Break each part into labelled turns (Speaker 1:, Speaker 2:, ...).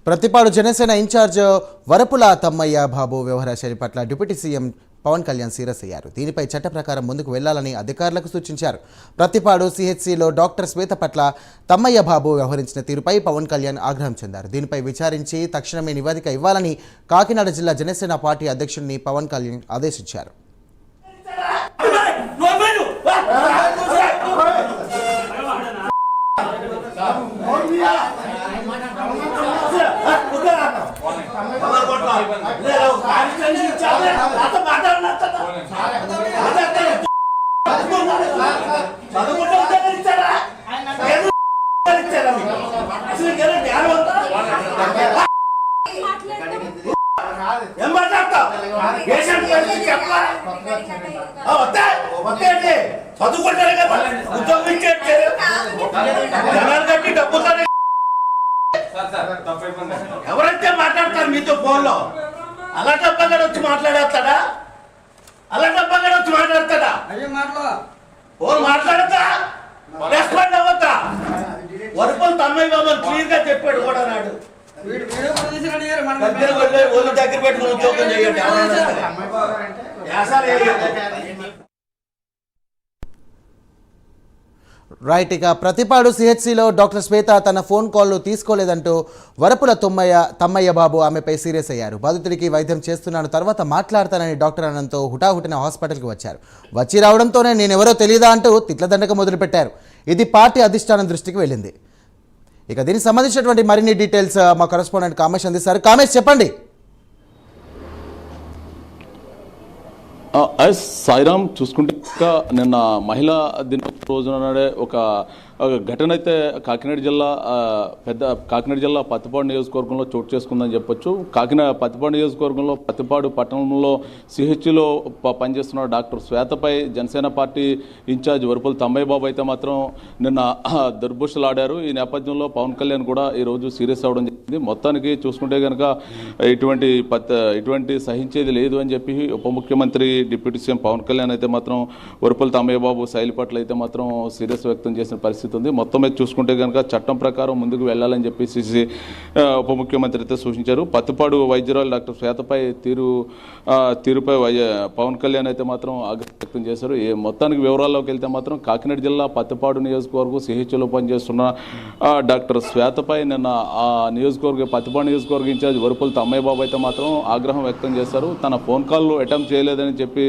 Speaker 1: Prathipadu Janasena in charge Varapula Tammayya Babu వ్యవహార శైలి పట్ల deputy CM Pawan Kalyan serious అయ్యారు. దీనిపై చట్ట ప్రకారం ముందుకు వెళ్లాలని అధికారులకు సూచించారు. ప్రతిపాడు సిహెచ్సిలో డాక్టర్ శ్వేత పట్ల తమ్మయ్య బాబు వ్యవహరించిన తీరుపై పవన్ కళ్యాణ్ ఆగ్రహం చెందారు. దీనిపై విచారించి తక్షణమే నివేదిక ఇవ్వాలని కాకినాడ జిల్లా జనసేన పార్టీ అధ్యక్షుడిని పవన్ కళ్యాణ్ ఆదేశించారు.
Speaker 2: ఎవరైతే మాట్లాడతారు మీతో ఫోన్లో అలా డబ్బగా వచ్చి మాట్లాడేస్తాడా? అలా డబ్బగా వచ్చి మాట్లాడతాడా? ఫోన్ మాట్లాడతా రెస్పాండ్ అవ్వతా? వరపుల తమ్మయ్య బాబు క్లియర్ గా చెప్పాడు కూడా నాడు దగ్గర పెట్టుకుని ఉద్యోగం చేయండి.
Speaker 1: రైట్, ఇక ప్రతిపాడు సిహెచ్సిలో డాక్టర్ శ్వేత తన ఫోన్ కాల్ను తీసుకోలేదంటూ వరపుల తమ్మయ్య బాబు ఆమెపై సీరియస్ అయ్యారు. బాధితుడికి వైద్యం చేస్తున్నాను, తర్వాత మాట్లాడతానని డాక్టర్ అనడంతో హుటాహుటిన హాస్పిటల్కి వచ్చారు. వచ్చి రావడంతోనే నేనెవరో తెలియదా అంటూ తిట్లదండక మొదలుపెట్టారు. ఇది పార్టీ అధిష్టానం దృష్టికి వెళ్ళింది. ఇక దీనికి సంబంధించినటువంటి మరిన్ని డీటెయిల్స్ మా కరెస్పాండెంట్ కామేష్ అందిస్తారు. కామేష్, చెప్పండి.
Speaker 3: సాయిరామ్, చూసుకుంటే నిన్న మహిళా దినోత్సవ రోజున నాడే ఒక ఘటన అయితే కాకినాడ జిల్లా పత్తిపాడు నియోజకవర్గంలో చోటు చేసుకుందని చెప్పొచ్చు. పత్తిపాడు నియోజకవర్గంలో పత్తిపాడు పట్టణంలో సిహెచ్లో పనిచేస్తున్న డాక్టర్ శ్వేతపై జనసేన పార్టీ ఇన్ఛార్జ్ వరపుల తమ్మయ్య బాబు అయితే మాత్రం నిన్న దుర్భుషలాడారు. ఈ నేపథ్యంలో పవన్ కళ్యాణ్ కూడా ఈరోజు సీరియస్ అవడం జరిగింది. మొత్తానికి చూసుకుంటే కనుక ఇటువంటి సహించేది లేదు అని చెప్పి ఉప ముఖ్యమంత్రి డిప్యూటీ సీఎం పవన్ కళ్యాణ్ అయితే మాత్రం వరపుల తమ్మయ్య బాబు శైలి పట్ల అయితే మాత్రం సీరియస్ వ్యక్తం చేసిన పరిస్థితి ఉంది. మొత్తం మీద చూసుకుంటే కనుక చట్టం ప్రకారం ముందుకు వెళ్లాలని చెప్పేసి ఉప ముఖ్యమంత్రి అయితే సూచించారు. పత్తిపాడు వైద్యురాలు డాక్టర్ శ్వేతపై తీరుపై పవన్ కళ్యాణ్ అయితే మాత్రం ఆగ్రహం వ్యక్తం చేశారు. మొత్తానికి వివరాల్లోకి వెళ్తే మాత్రం కాకినాడ జిల్లా పత్తిపాడు నియోజకవర్గం సిహెచ్లో పనిచేస్తున్న డాక్టర్ శ్వేతపై నిన్న పత్తిపాడు నియోజకవర్గ ఇన్ఛార్జ్ వరపుల తమ్మయ్య బాబు అయితే మాత్రం ఆగ్రహం వ్యక్తం చేశారు. తన ఫోన్ కాల్ అటెంప్ట్ చేయలేదని చెప్పి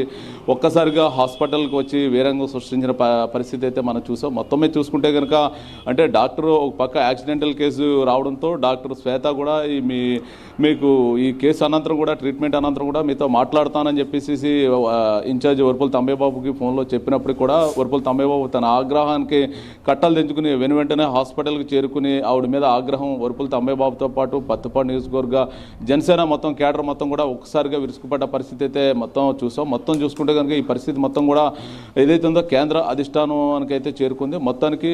Speaker 3: ఒక్కసారిగా హాస్పిటల్కి వచ్చి వీరంగం సృష్టించిన పరిస్థితి అయితే మనం చూసాం. మొత్తం మీద చూసుకుంటే కనుక అంటే డాక్టర్ ఒక పక్క యాక్సిడెంటల్ కేసు రావడంతో డాక్టర్ శ్వేత కూడా మీకు ఈ కేసు అనంతరం కూడా ట్రీట్మెంట్ అనంతరం కూడా మీతో మాట్లాడతానని చెప్పేసి ఇన్ఛార్జ్ వరపుల తమ్మయ్య బాబుకి ఫోన్లో చెప్పినప్పుడు కూడా వరపుల తమ్మయ్య బాబు తన ఆగ్రహానికి కట్టలు తెంచుకుని వెంటనే హాస్పిటల్కి చేరుకుని ఆవిడ మీద ఆగ్రహం వరపుల తమ్మయ్య బాబుతో పాటు పత్తిపాడు నియోజకవర్గ జనసేన మొత్తం కేడర్ మొత్తం కూడా ఒక్కసారిగా విరుచుకుపడ్డ పరిస్థితి అయితే మొత్తం చూసాం. మొత్తం చూసుకుంటే కనుక ఈ పరిస్థితి మొత్తం కూడా ఏదైతే ఉందో కేంద్ర అధిష్టానానికి అయితే చేరుకుంది. మొత్తానికి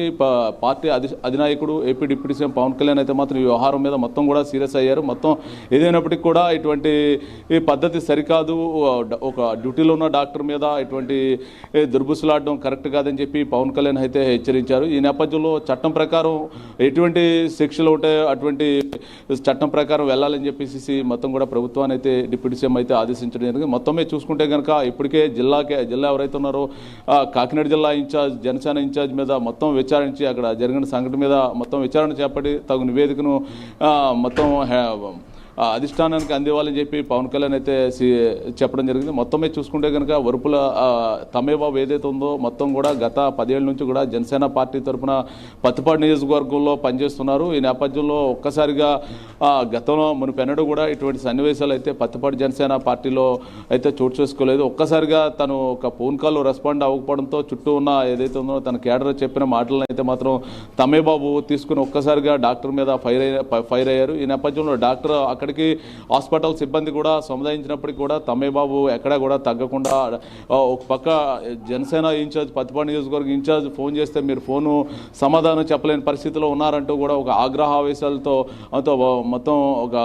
Speaker 3: పార్టీ అధినాయకుడు AP deputy CM Pawan Kalyan అయితే మాత్రం ఈ వ్యవహారం మీద మొత్తం కూడా సీరియస్ అయ్యారు. మొత్తం ఏదైనప్పటికీ కూడా ఇటువంటి ఈ పద్ధతి సరికాదు, ఒక డ్యూటీలో ఉన్న డాక్టర్ మీద ఇటువంటి దుర్బుసులాడడం కరెక్ట్ కాదని చెప్పి పవన్ కళ్యాణ్ అయితే హెచ్చరించారు. ఈ నేపథ్యంలో చట్టం ప్రకారం ఎటువంటి శిక్షలు ఉంటాయో అటువంటి చట్టం ప్రకారం వెళ్ళాలని చెప్పేసి మొత్తం కూడా ప్రభుత్వాన్ని అయితే డిప్యూటీ సీఎం అయితే ఆదేశించడం జరిగింది. మొత్తమే చూసుకుంటే కనుక ఇప్పటికే జిల్లా ఎవరైతే ఉన్నారో కాకినాడ జిల్లా ఇన్ఛార్జ్ జనసేన ఇన్ఛార్జ్ మీద మొత్తం విచారించి అక్కడ జరిగిన సంఘటన మీద మొత్తం విచారణ చేపట్టి తగు నివేదికను మొత్తం అధిష్టానానికి అందివ్వాలని చెప్పి పవన్ కళ్యాణ్ అయితే చెప్పడం జరిగింది. మొత్తమే చూసుకుంటే కనుక వరపుల తమ్మయ్య బాబు ఏదైతే ఉందో మొత్తం కూడా గత 10 ఏళ్ళ నుంచి కూడా జనసేన పార్టీ తరఫున పత్తిపాడు నియోజకవర్గంలో పనిచేస్తున్నారు. ఈ నేపథ్యంలో ఒక్కసారిగా గతంలో మునుపెన్నడూ కూడా ఇటువంటి సన్నివేశాలు అయితే పత్తిపాడు జనసేన పార్టీలో అయితే చోటు చేసుకోలేదు. ఒక్కసారిగా తను ఒక ఫోన్ కాల్ రెస్పాండ్ అవ్వకపోవడంతో చుట్టూ ఉన్న ఏదైతే ఉందో తన కేడర్ చెప్పిన మాటలను అయితే మాత్రం తమ్మయ్య బాబు తీసుకుని ఒక్కసారిగా డాక్టర్ మీద ఫైర్ అయ్యారు. ఈ నేపథ్యంలో డాక్టర్ అక్కడి అక్కడికి హాస్పిటల్ సిబ్బంది కూడా సముదాయించినప్పటికీ కూడా తమ్మయ్య బాబు ఎక్కడా కూడా తగ్గకుండా ఒక పక్క జనసేన ఇన్ఛార్జ్ పత్తిపాడు నియోజకవర్గం ఇన్ఛార్జ్ ఫోన్ చేస్తే మీరు ఫోను సమాధానం చెప్పలేని పరిస్థితిలో ఉన్నారంటూ కూడా ఒక ఆగ్రహావేశాలతో మొత్తం ఒక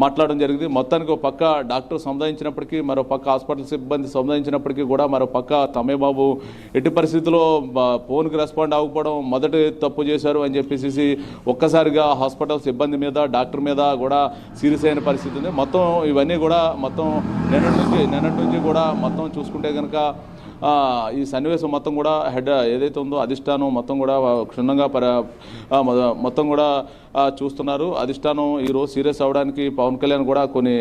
Speaker 3: మాట్లాడడం జరిగింది. మొత్తానికి ఒక పక్క డాక్టర్ సముదాయించినప్పటికీ మరో పక్క హాస్పిటల్ సిబ్బంది సముదాయించినప్పటికీ కూడా మరో పక్క తమ్మయ్య బాబు ఎట్టి పరిస్థితుల్లో ఫోన్కి రెస్పాండ్ అవ్వకపోవడం మొదటి తప్పు చేశారు అని చెప్పేసి ఒక్కసారిగా హాస్పిటల్ సిబ్బంది మీద డాక్టర్ మీద కూడా సీరియస్ అయిన పరిస్థితి ఉంది. మొత్తం ఇవన్నీ కూడా మొత్తం నిన్నటి నుంచి కూడా మొత్తం చూసుకుంటే కనుక ఈ సన్నివేశం మొత్తం కూడా హెడ్ ఏదైతే ఉందో అధిష్టానం మొత్తం కూడా క్షుణ్ణంగా మొత్తం కూడా చూస్తున్నారు. అధిష్టానం ఈరోజు సీరియస్ అవ్వడానికి పవన్ కళ్యాణ్ కూడా కొన్ని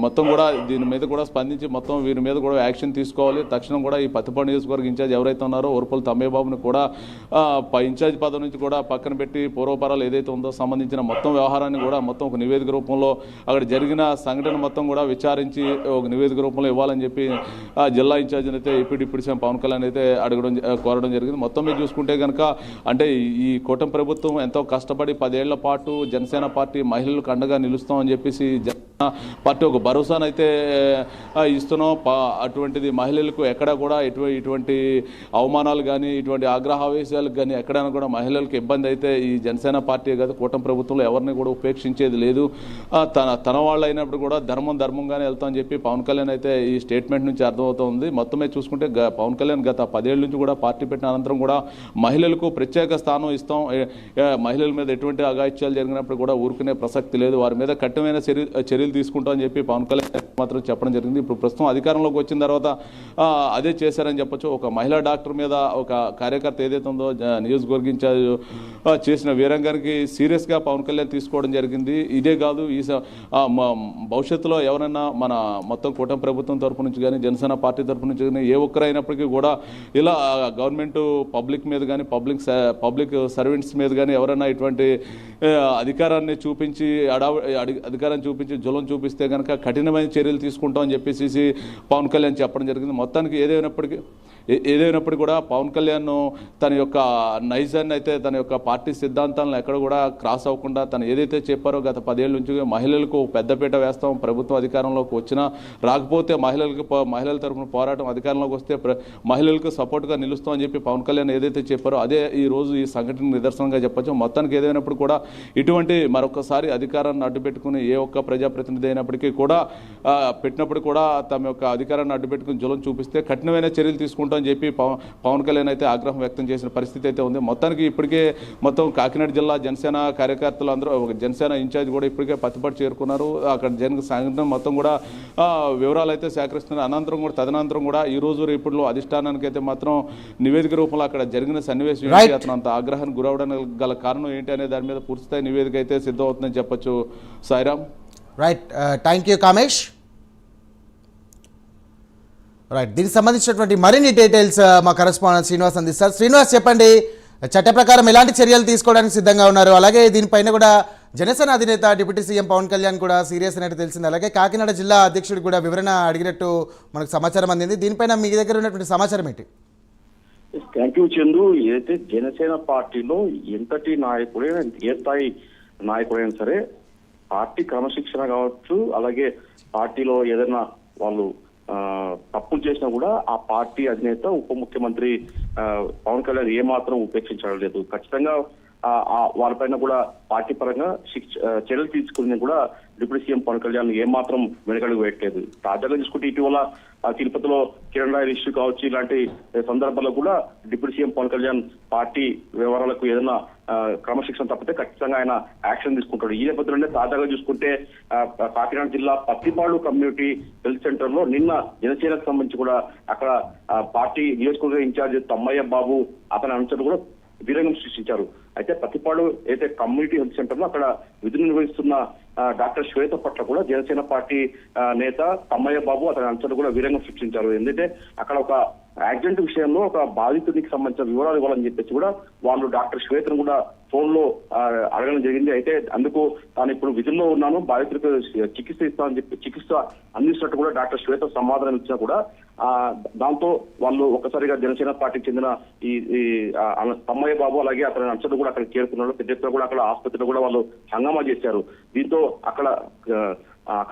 Speaker 3: మొత్తం కూడా దీని మీద కూడా స్పందించి మొత్తం వీరి మీద కూడా యాక్షన్ తీసుకోవాలి. తక్షణం కూడా ఈ పత్తిపాడు నియోజకవర్గ ఇన్ఛార్జ్ ఎవరైతే ఉన్నారో వరపుల తమ్మయ్య బాబుని కూడా ఇన్ఛార్జ్ పదవి నుంచి కూడా పక్కన పెట్టి పూర్వపరాలు ఏదైతే ఉందో సంబంధించిన మొత్తం వ్యవహారాన్ని కూడా మొత్తం ఒక నివేదిక రూపంలో అక్కడ జరిగిన సంఘటన మొత్తం కూడా విచారించి ఒక నివేదిక రూపంలో ఇవ్వాలని చెప్పి జిల్లా ఇన్ఛార్జిని అయితే డిప్యూటీ సీఎం పవన్ కళ్యాణ్ అయితే కోరడం జరిగింది. మొత్తం మీద చూసుకుంటే కనుక అంటే ఈ కూటమి ప్రభుత్వం ఎంతో కష్టపడి 10 ఏళ్ల పాటు జనసేన పార్టీ మహిళలకు అండగా నిలుస్తామని చెప్పేసి జనసేన పార్టీ ఒక భరోసానైతే ఇస్తున్నాం. అటువంటిది మహిళలకు ఎక్కడా కూడా ఇటువంటి అవమానాలు కానీ ఇటువంటి ఆగ్రహావేశాలకు కానీ ఎక్కడైనా కూడా మహిళలకు ఇబ్బంది అయితే ఈ జనసేన పార్టీ కాదు కూటమి ప్రభుత్వంలో ఎవరిని కూడా ఉపేక్షించేది లేదు. తన వాళ్ళు అయినప్పుడు కూడా ధర్మంగానే వెళ్తామని చెప్పి పవన్ కళ్యాణ్ అయితే ఈ స్టేట్మెంట్ నుంచి అర్థమవుతుంది. మొత్తమే చూసుకుంటే పవన్ కళ్యాణ్ గత 10 ఏళ్ల నుంచి కూడా పార్టీ పెట్టిన అనంతరం కూడా మహిళలకు ప్రత్యేక స్థానం ఇస్తాం, మహిళల మీద ఎటువంటి అఘాయిత్యాలు జరిగినప్పుడు కూడా ఊరుకునే ప్రసక్తి లేదు, వారి మీద కఠినమైన చర్యలు తీసుకుంటామని చెప్పి పవన్ కళ్యాణ్ మాత్రం చెప్పడం జరిగింది. ఇప్పుడు ప్రస్తుతం అధికారంలోకి వచ్చిన తర్వాత అదే చేశారని చెప్పొచ్చు. ఒక మహిళా డాక్టర్ మీద ఒక కార్యకర్త ఏదైతే ఉందో నియోజకవర్గ ఇన్ఛార్జ్ చేసిన వీరంగానికి సీరియస్గా పవన్ కళ్యాణ్ తీసుకోవడం జరిగింది. ఇదే కాదు ఈ భవిష్యత్తులో ఎవరైనా మన మొత్తం కూటమి ప్రభుత్వం తరపు నుంచి కానీ జనసేన పార్టీ తరపు నుంచి కానీ ఏ ఒక్కరైనప్పటికీ కూడా ఇలా గవర్నమెంట్ పబ్లిక్ మీద కానీ పబ్లిక్ సర్వెంట్స్ మీద కానీ ఎవరైనా ఇటువంటి అధికారాన్ని చూపించి అధికారాన్ని చూపించి జులం చూపిస్తే కనుక కఠినమైన చర్యలు తీసుకుంటామని చెప్పేసి పవన్ కళ్యాణ్ చెప్పడం జరిగింది. మొత్తానికి ఏదైనప్పటికీ కూడా పవన్ కళ్యాణ్ తన యొక్క నైజాన్ని అయితే తన యొక్క పార్టీ సిద్ధాంతాలను ఎక్కడ కూడా క్రాస్ అవ్వకుండా తను ఏదైతే చెప్పారో గత 10 ఏళ్ళ నుంచి మహిళలకు పెద్దపీట వేస్తాం, ప్రభుత్వం అధికారంలోకి వచ్చినా రాకపోతే మహిళల తరపున పోరాటం, అధికారంలోకి వస్తే మహిళలకు సపోర్ట్గా నిలుస్తాం అని చెప్పి పవన్ కళ్యాణ్ ఏదైతే చెప్పారో అదే ఈ రోజు ఈ సంఘటన నిదర్శనంగా చెప్పచ్చు. మొత్తానికి ఏదైనప్పుడు కూడా ఇటువంటి మరొకసారి అధికారాన్ని అడ్డుపెట్టుకుని ఏ ఒక్క ప్రజాప్రతినిధి అయినప్పటికీ కూడా పెట్టినప్పుడు కూడా తమ యొక్క అధికారాన్ని అడ్డుపెట్టుకుని జులం చూపిస్తే కఠినమైన చర్యలు తీసుకుంటామని చెప్పి పవన్ కళ్యాణ్ అయితే ఆగ్రహం వ్యక్తం చేసిన పరిస్థితి అయితే ఉంది. మొత్తానికి ఇప్పటికే మొత్తం కాకినాడ జిల్లా జనసేన కార్యకర్తలు అందరూ ఒక జనసేన ఇన్ఛార్జ్ కూడా ఇప్పటికే పత్తిపాడు చేరుకున్నారు. అక్కడ జరిగిన సంఘటన మొత్తం కూడా వివరాలు అయితే సేకరిస్తున్నారు. తదనంతరం కూడా ఈ రోజు రేపుల్లో అధిష్టానానికి అయితే మాత్రం నివేదిక రూపంలో అక్కడ జరిగిన సన్నివేశం ఏంటి, అతను అంత ఆగ్రహానికి గురవడానికి గల కారణం ఏంటి అనే దాని మీద పూర్తిస్థాయి నివేదిక అయితే సిద్ధం అవుతుందని చెప్పొచ్చు. Sairam.
Speaker 1: Right, thank you Kamesh. Right, దీనికి సంబంధించినటువంటి మరిన్ని డీటెయిల్స్ మా కరెస్పాండెంట్ శ్రీనివాస్ అందిస్తారు. శ్రీనివాస్, చెప్పండి, చట్ట ప్రకారం ఎలాంటి చర్యలు తీసుకోవడానికి సిద్ధంగా ఉన్నారు? అలాగే దీనిపైన కూడా జనసేన అధినేత డిప్యూటీ సీఎం పవన్ కళ్యాణ్ కూడా సీరియస్ అయినట్టు తెలిసింది. అలాగే కాకినాడ జిల్లా అధ్యక్షుడు కూడా వివరణ అడిగినట్టు మనకు సమాచారం అందింది. దీనిపైన మీ దగ్గర ఉన్నటువంటి సమాచారం ఏంటి?
Speaker 4: Thank you Chandru. ఏదైతే జనసేన పార్టీలో ఎంతటి నాయకుడైనా ఏ స్థాయి నాయకుడైనా సరే పార్టీ క్రమశిక్షణ కావచ్చు, అలాగే పార్టీలో ఏదైనా వాళ్ళు తప్పులు చేసినా కూడా ఆ పార్టీ అధినేత ఉప ముఖ్యమంత్రి పవన్ కళ్యాణ్ ఏమాత్రం ఉపేక్షించడం లేదు. ఖచ్చితంగా వాళ్ళపైన కూడా పార్టీ పరంగా చర్యలు తీసుకుని కూడా డిప్యూటీ సీఎం పవన్ కళ్యాణ్ ఏమాత్రం వెనకడుగు వేయట్లేదు. తాజాగా చూసుకుంటే ఇటీవల తిరుపతిలో కిరణ్ రాయ్ ఇష్యూ కావచ్చు, ఇలాంటి సందర్భాల్లో కూడా deputy CM Pawan Kalyan party వ్యవహారాలకు ఏదైనా క్రమశిక్షణ తప్పితే ఖచ్చితంగా ఆయన యాక్షన్ తీసుకుంటాడు. ఈ నేపథ్యంలోనే తాజాగా చూసుకుంటే కాకినాడ జిల్లా పత్తిపాడు కమ్యూనిటీ హెల్త్ సెంటర్ లో నిన్న జనసేనకు సంబంధించి కూడా అక్కడ పార్టీ నియోజకవర్గ ఇన్ఛార్జ్ తమ్మయ్య బాబు అతని అనుచరులు కూడా వీరంగం సృష్టించారు. అయితే పత్తిపాడు అయితే కమ్యూనిటీ హెల్త్ సెంటర్ లో అక్కడ విధులు నిర్వహిస్తున్న డాక్టర్ శ్వేత పట్ల కూడా జనసేన పార్టీ నేత తమ్మయ్య బాబు అతని అనుచరులు కూడా వీరంగం సృష్టించారు. ఎందుకంటే అక్కడ ఒక యాక్సిడెంట్ విషయంలో ఒక బాధితుడికి సంబంధించిన వివరాలు ఇవ్వాలని చెప్పేసి కూడా వాళ్ళు డాక్టర్ శ్వేతను కూడా ఫోన్ లో అడగడం జరిగింది. అయితే అందుకు తాను ఇప్పుడు విధుల్లో ఉన్నాను, బాధితులకు చికిత్స ఇస్తానని చెప్పి చికిత్స అందిస్తున్నట్టు కూడా డాక్టర్ శ్వేత సమాధానం ఇచ్చినా కూడా దాంతో వాళ్ళు ఒక్కసారిగా జనసేన పార్టీకి చెందిన ఈ తమ్మయ్య బాబు అలాగే అతని అంచనా కూడా అక్కడ చేరుకున్నారు. పెద్ద ఎత్తున కూడా అక్కడ ఆసుపత్రిలో కూడా వాళ్ళు హంగామా చేశారు. దీంతో అక్కడ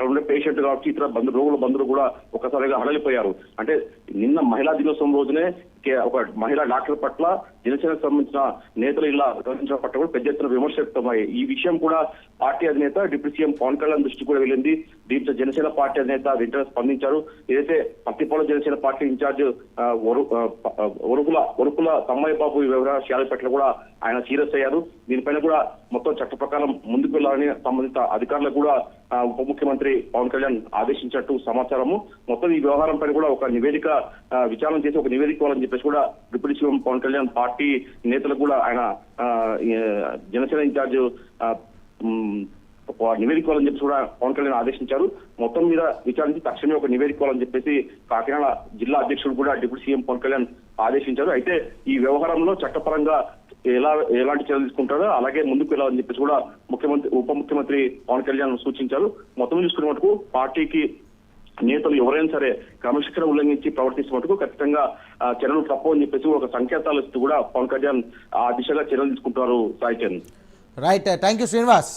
Speaker 4: ఉండే పేషెంట్ కావచ్చు ఇతర రోగుల బంధువులు కూడా ఒక్కసారిగా హడలిపోయారు. అంటే నిన్న మహిళా దినోత్సవం రోజునే ఒక మహిళా డాక్టర్ పట్ల జనసేనకు సంబంధించిన నేతలు ఇలా వ్యవహరించడం పట్ల కూడా పెద్ద ఎత్తున విమర్శ వ్యక్తమయ్యాయి. ఈ విషయం కూడా పార్టీ అధినేత డిప్యూటీ సీఎం పవన్ కళ్యాణ్ దృష్టి కూడా వెళ్ళింది. దీంతో జనసేన పార్టీ అధినేత వెంటనే స్పందించారు. ఏదైతే పత్తిపాడు జనసేన పార్టీ ఇన్ఛార్జ్ వరుపుల తమ్మయ్య బాబు వ్యవహారాల పట్ల కూడా ఆయన సీరియస్ అయ్యారు. దీనిపైన కూడా మొత్తం చట్ట ప్రకారం ముందుకు వెళ్లాలని సంబంధిత అధికారులకు కూడా ఉప ముఖ్యమంత్రి పవన్ కళ్యాణ్ ఆదేశించినట్టు సమాచారము. మొత్తం ఈ వ్యవహారం పైన కూడా ఒక నివేదిక విచారణ చేసి ఒక నివేదిక ఇవ్వాలని చెప్పేసి కూడా deputy CM Pawan Kalyan party నేతలకు కూడా ఆయన జనసేన ఇన్ఛార్జ్ నివేదిక ఇవ్వాలని చెప్పేసి కూడా పవన్ కళ్యాణ్ ఆదేశించారు. మొత్తం మీద విచారించి తక్షణమే ఒక నివేదిక ఇవ్వాలని చెప్పేసి కాకినాడ జిల్లా అధ్యక్షుడు కూడా డిప్యూటీ సీఎం పవన్ కళ్యాణ్ ఆదేశించారు. అయితే ఈ వ్యవహారంలో చట్టపరంగా ఎలాంటి చర్యలు తీసుకుంటారో అలాగే ముందుకు వెళ్ళాలని చెప్పేసి కూడా ఉప ముఖ్యమంత్రి పవన్ కళ్యాణ్ సూచించారు. మొత్తం చూసుకునే మటుకు పార్టీకి నేతలు ఎవరైనా సరే క్రమశిక్షణ ఉల్లంఘించి ప్రవర్తిస్తే మటుకు ఖచ్చితంగా చర్యలు తప్పు అని చెప్పేసి ఒక సంకేతాలు ఇస్తూ కూడా పవన్ కళ్యాణ్ ఆ దిశగా చర్యలు తీసుకుంటారు. Saichand.
Speaker 1: Right, thank you Srinivas.